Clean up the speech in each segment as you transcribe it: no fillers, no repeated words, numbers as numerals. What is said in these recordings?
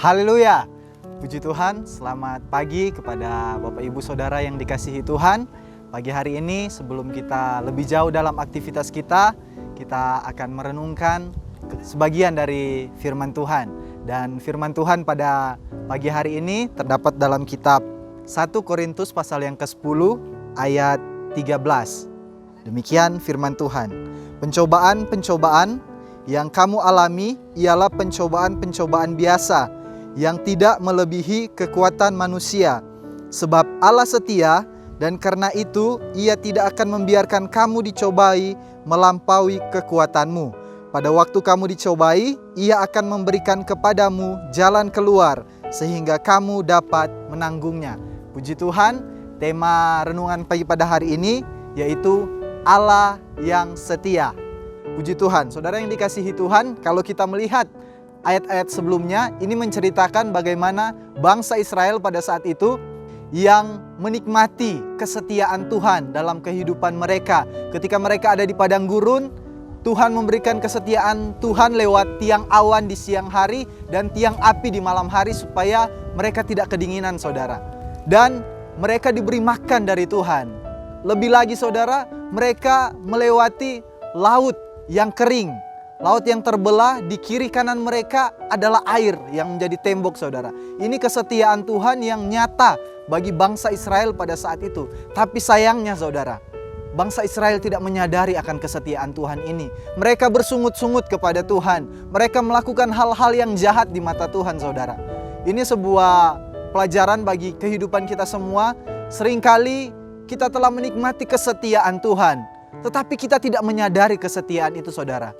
Haleluya. Puji Tuhan, selamat pagi kepada Bapak Ibu Saudara yang dikasihi Tuhan. Pagi hari ini sebelum kita lebih jauh dalam aktivitas kita akan merenungkan sebagian dari firman Tuhan. Dan firman Tuhan pada pagi hari ini terdapat dalam kitab 1 Korintus pasal yang ke-10 ayat 13. Demikian firman Tuhan. Pencobaan-pencobaan yang kamu alami ialah pencobaan-pencobaan biasa yang tidak melebihi kekuatan manusia. Sebab Allah setia dan karena itu Ia tidak akan membiarkan kamu dicobai melampaui kekuatanmu. Pada waktu kamu dicobai, Ia akan memberikan kepadamu jalan keluar sehingga kamu dapat menanggungnya. Puji Tuhan, tema renungan pagi pada hari ini yaitu Allah yang setia. Puji Tuhan, saudara yang dikasihi Tuhan, kalau kita melihat ayat-ayat sebelumnya, ini menceritakan bagaimana bangsa Israel pada saat itu yang menikmati kesetiaan Tuhan dalam kehidupan mereka. Ketika mereka ada di padang gurun, Tuhan memberikan kesetiaan Tuhan lewat tiang awan di siang hari dan tiang api di malam hari supaya mereka tidak kedinginan, saudara. Dan mereka diberi makan dari Tuhan. Lebih lagi, saudara, mereka melewati laut yang kering. Laut yang terbelah, di kiri kanan mereka adalah air yang menjadi tembok, saudara. Ini kesetiaan Tuhan yang nyata bagi bangsa Israel pada saat itu. Tapi sayangnya, saudara, bangsa Israel tidak menyadari akan kesetiaan Tuhan ini. Mereka bersungut-sungut kepada Tuhan. Mereka melakukan hal-hal yang jahat di mata Tuhan, saudara. Ini sebuah pelajaran bagi kehidupan kita semua. Seringkali kita telah menikmati kesetiaan Tuhan, tetapi kita tidak menyadari kesetiaan itu, saudara.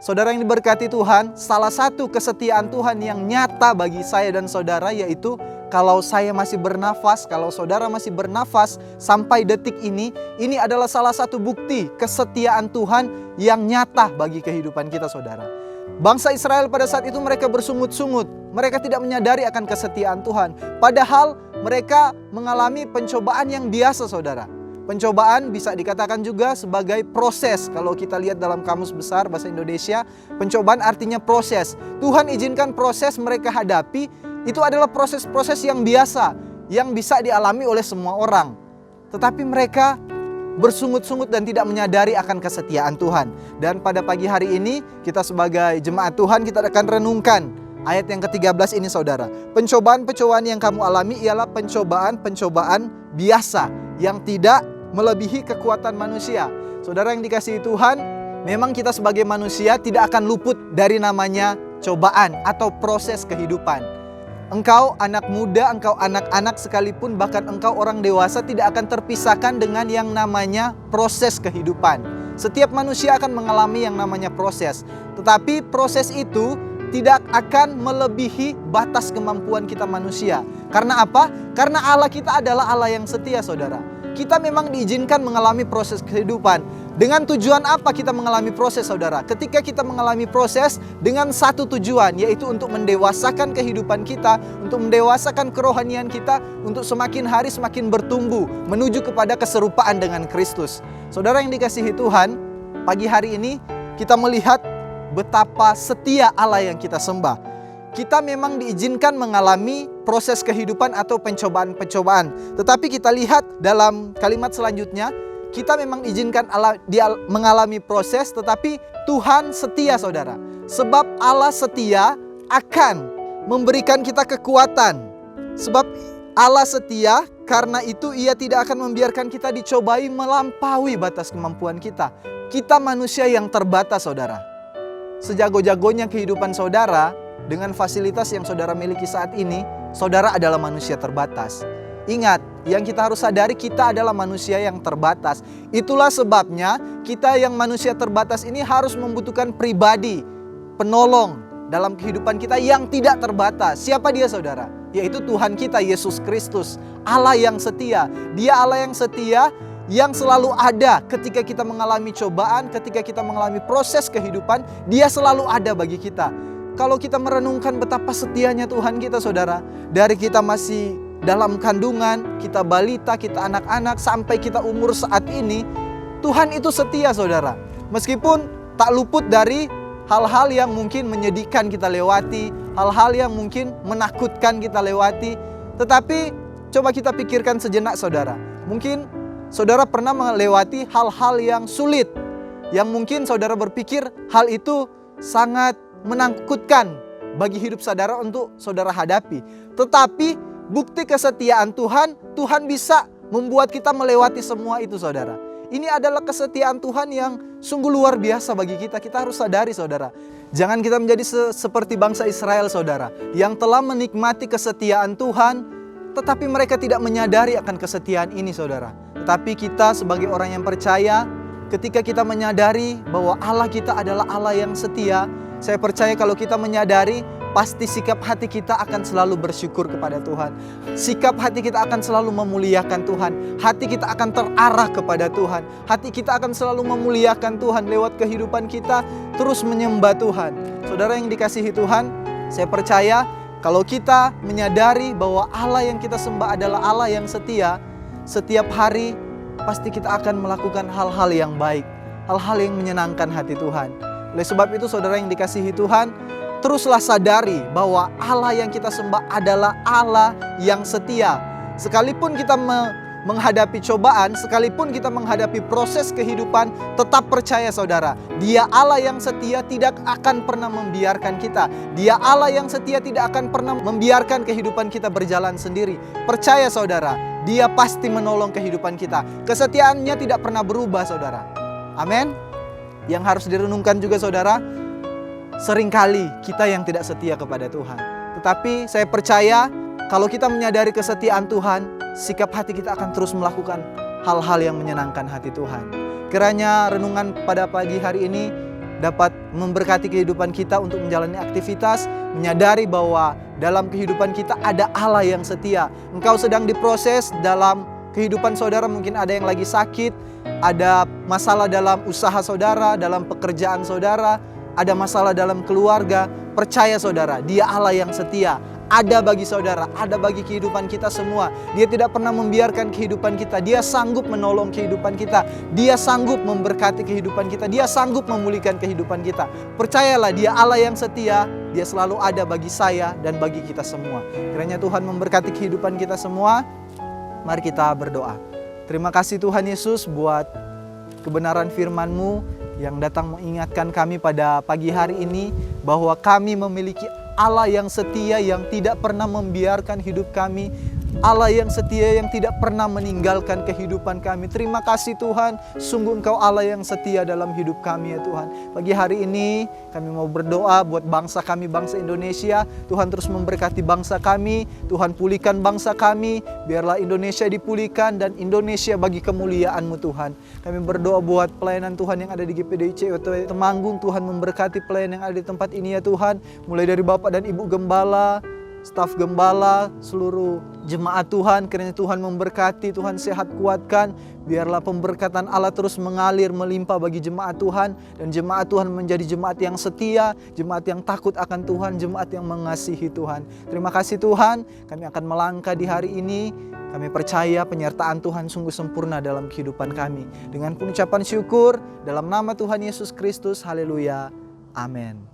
Saudara yang diberkati Tuhan, salah satu kesetiaan Tuhan yang nyata bagi saya dan saudara yaitu kalau saya masih bernafas, kalau saudara masih bernafas sampai detik ini adalah salah satu bukti kesetiaan Tuhan yang nyata bagi kehidupan kita, saudara. Bangsa Israel pada saat itu mereka bersungut-sungut, mereka tidak menyadari akan kesetiaan Tuhan. Padahal mereka mengalami pencobaan yang biasa, saudara. Pencobaan bisa dikatakan juga sebagai proses. Kalau kita lihat dalam kamus besar bahasa Indonesia, pencobaan artinya proses. Tuhan izinkan proses mereka hadapi, itu adalah proses-proses yang biasa, yang bisa dialami oleh semua orang. Tetapi mereka bersungut-sungut dan tidak menyadari akan kesetiaan Tuhan. Dan pada pagi hari ini, kita sebagai jemaat Tuhan, kita akan renungkan ayat yang ke-13 ini, saudara. Pencobaan-pencobaan yang kamu alami ialah pencobaan-pencobaan biasa yang tidak melebihi kekuatan manusia. Saudara yang dikasihi Tuhan, memang kita sebagai manusia tidak akan luput dari namanya cobaan atau proses kehidupan. Engkau anak muda, engkau anak-anak sekalipun, bahkan engkau orang dewasa tidak akan terpisahkan dengan yang namanya proses kehidupan. Setiap manusia akan mengalami yang namanya proses. Tetapi proses itu tidak akan melebihi batas kemampuan kita manusia. Karena apa? Karena Allah kita adalah Allah yang setia, saudara. Kita memang diizinkan mengalami proses kehidupan. Dengan tujuan apa kita mengalami proses, saudara? Ketika kita mengalami proses dengan satu tujuan, yaitu untuk mendewasakan kehidupan kita, untuk mendewasakan kerohanian kita, untuk semakin hari semakin bertumbuh, menuju kepada keserupaan dengan Kristus. Saudara yang dikasihi Tuhan, pagi hari ini kita melihat betapa setia Allah yang kita sembah. Kita memang diizinkan mengalami proses kehidupan atau pencobaan-pencobaan. Tetapi kita lihat dalam kalimat selanjutnya, kita memang diizinkan dia mengalami proses, tetapi Tuhan setia, saudara. Sebab Allah setia akan memberikan kita kekuatan. Sebab Allah setia, karena itu Ia tidak akan membiarkan kita dicobai melampaui batas kemampuan kita. Kita manusia yang terbatas, saudara. Sejago-jagonya kehidupan saudara, dengan fasilitas yang saudara miliki saat ini, saudara adalah manusia terbatas. Ingat, yang kita harus sadari, kita adalah manusia yang terbatas. Itulah sebabnya kita yang manusia terbatas ini harus membutuhkan pribadi, penolong dalam kehidupan kita yang tidak terbatas. Siapa dia, saudara? Yaitu Tuhan kita, Yesus Kristus, Allah yang setia. Dia Allah yang setia, yang selalu ada ketika kita mengalami cobaan, ketika kita mengalami proses kehidupan, Dia selalu ada bagi kita. Kalau kita merenungkan betapa setianya Tuhan kita, saudara, dari kita masih dalam kandungan, kita balita, kita anak-anak, sampai kita umur saat ini, Tuhan itu setia, saudara. Meskipun tak luput dari hal-hal yang mungkin menyedihkan kita lewati, hal-hal yang mungkin menakutkan kita lewati. Tetapi coba kita pikirkan sejenak saudara. Mungkin saudara pernah melewati hal-hal yang sulit, yang mungkin saudara berpikir hal itu sangat menakutkan bagi hidup saudara untuk saudara hadapi. Tetapi bukti kesetiaan Tuhan, Tuhan bisa membuat kita melewati semua itu saudara. Ini adalah kesetiaan Tuhan yang sungguh luar biasa bagi kita. Kita harus sadari saudara. Jangan kita menjadi seperti bangsa Israel saudara, yang telah menikmati kesetiaan Tuhan, tetapi mereka tidak menyadari akan kesetiaan ini saudara. Tetapi kita sebagai orang yang percaya, ketika kita menyadari bahwa Allah kita adalah Allah yang setia, saya percaya kalau kita menyadari, pasti sikap hati kita akan selalu bersyukur kepada Tuhan. Sikap hati kita akan selalu memuliakan Tuhan. Hati kita akan terarah kepada Tuhan. Hati kita akan selalu memuliakan Tuhan lewat kehidupan kita, terus menyembah Tuhan. Saudara yang dikasihi Tuhan, saya percaya kalau kita menyadari bahwa Allah yang kita sembah adalah Allah yang setia, setiap hari pasti kita akan melakukan hal-hal yang baik, hal-hal yang menyenangkan hati Tuhan. Oleh sebab itu saudara yang dikasihi Tuhan, teruslah sadari bahwa Allah yang kita sembah adalah Allah yang setia. Sekalipun kita menghadapi cobaan, sekalipun kita menghadapi proses kehidupan, tetap percaya saudara, Dia Allah yang setia, tidak akan pernah membiarkan kita. Dia Allah yang setia, tidak akan pernah membiarkan kehidupan kita berjalan sendiri. Percaya saudara, Dia pasti menolong kehidupan kita. Kesetiaannya tidak pernah berubah saudara. Amin. Yang harus direnungkan juga saudara, seringkali kita yang tidak setia kepada Tuhan. Tetapi saya percaya kalau kita menyadari kesetiaan Tuhan, sikap hati kita akan terus melakukan hal-hal yang menyenangkan hati Tuhan. Kiranya renungan pada pagi hari ini dapat memberkati kehidupan kita untuk menjalani aktivitas, menyadari bahwa dalam kehidupan kita ada Allah yang setia. Engkau sedang diproses dalam kehidupan saudara, mungkin ada yang lagi sakit, ada masalah dalam usaha saudara, dalam pekerjaan saudara, ada masalah dalam keluarga. Percaya saudara, Dia Allah yang setia. Ada bagi saudara, ada bagi kehidupan kita semua. Dia tidak pernah membiarkan kehidupan kita. Dia sanggup menolong kehidupan kita. Dia sanggup memberkati kehidupan kita. Dia sanggup memulihkan kehidupan kita. Percayalah, Dia Allah yang setia. Dia selalu ada bagi saya dan bagi kita semua. Kiranya Tuhan memberkati kehidupan kita semua. Mari kita berdoa. Terima kasih Tuhan Yesus buat kebenaran firman-Mu yang datang mengingatkan kami pada pagi hari ini bahwa kami memiliki Allah yang setia, yang tidak pernah membiarkan hidup kami, Allah yang setia yang tidak pernah meninggalkan kehidupan kami. Terima kasih Tuhan, sungguh Engkau Allah yang setia dalam hidup kami ya Tuhan. Pagi hari ini kami mau berdoa buat bangsa kami, bangsa Indonesia. Tuhan terus memberkati bangsa kami, Tuhan pulihkan bangsa kami, biarlah Indonesia dipulihkan dan Indonesia bagi kemuliaan-Mu Tuhan. Kami berdoa buat pelayanan Tuhan yang ada di GPDIC Temanggung. Tuhan memberkati pelayanan yang ada di tempat ini ya Tuhan, mulai dari Bapak dan Ibu Gembala, staf gembala, seluruh jemaat Tuhan. Kiranya Tuhan memberkati, Tuhan sehat kuatkan. Biarlah pemberkatan Allah terus mengalir melimpah bagi jemaat Tuhan. Dan jemaat Tuhan menjadi jemaat yang setia, jemaat yang takut akan Tuhan, jemaat yang mengasihi Tuhan. Terima kasih Tuhan, kami akan melangkah di hari ini. Kami percaya penyertaan Tuhan sungguh sempurna dalam kehidupan kami. Dengan pengucapan syukur, dalam nama Tuhan Yesus Kristus, haleluya, amin.